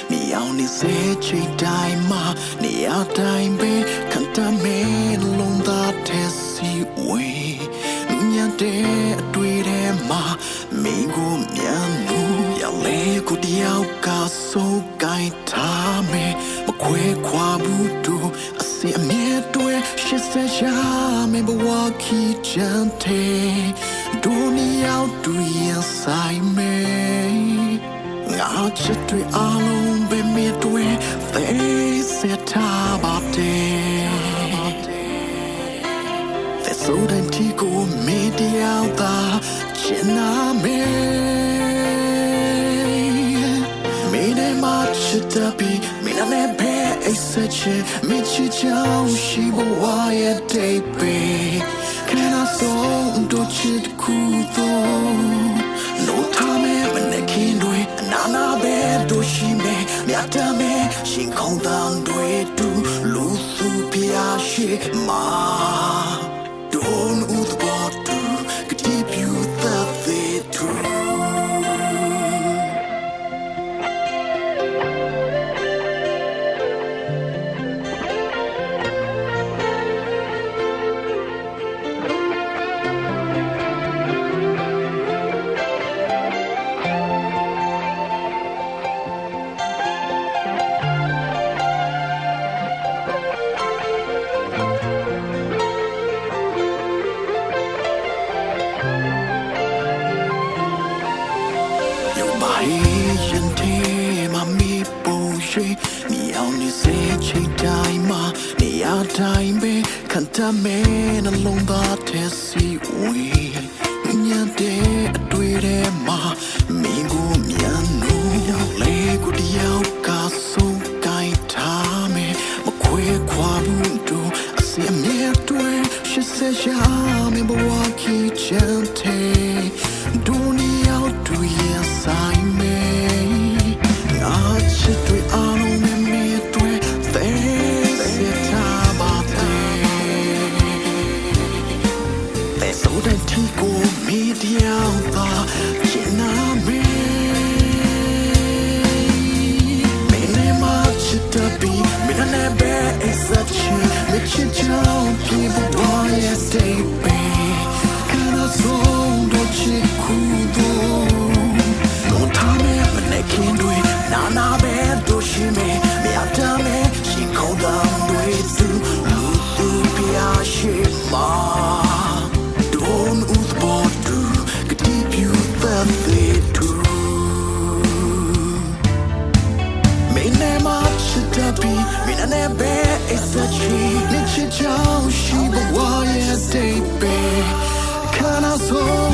你要你谁期待吗？你要待没看他没弄到的思维，你要的对的吗？美国面路要来过的要告诉该他们，不会跨不住，阿些面对是在下面不我去讲的，多你要对呀塞美。ငါချစ်တွေအားလုံးပဲမြတ်တွေသိစေထားပါတယ်သက်ဆိုတဲ့ဒီကိုမေတ္တာသာချင်နာမေမေနဲ့မချစ်တပြီးမင်းနဲ့ပဲအိတ်ဆက်ချင်မချစ်ချောင်းရှိဘဝရဲ့တိတ်ပဲခဏဆုံးတို့ချစ်ခုတော့နိုးထားမယ်မနဲ့ခင်တွေနာနာပဲတို့ရှိမယ်မြတ်တမယ်ရှင်ခုံတန်တွေတူလူစုပြရှိမှာ Don't use what to keep you that they trueရင်ထဲမှာမိပုံရှိ你要你谁期待吗你要待没看他没能弄到的思维你要的对的吗美国面路要来过的要告诉该他们不会跨不住阿些面对是在下面不我去讲的多你要对呀塞美ချစ်တွေအားလုံးနဲ့မြတ်တွေသိစေထားပါတယ်ဘယ်ဆိုတဲ့ဒီကိုမီဒီယာသာချင်နာမေမင်းနဲ့မချစ်တပြီးမင်းနဲ့ပဲအဆက်ချင်မချစ်ချောင်းပြေဘဝရဲ့စိတ်ပဲခဏဆုံးတော့ချစ်ခုတော့တော့ထားမယ်မနဲ့ခင်တွေနာနာပဲတို့ရှိမယ်မြတ်တမယ်ရှင်ခုံတန်တွေသူလူသူပြရှိမှာ Don't use what to keep you that they true မင်းနဲ့မချစ်တပြီးမင်းနဲ့ပဲအဆက်ချီနေချစ်ချောင်းရှိဘဝရဲ့စိတ်ပဲခဏဆုံး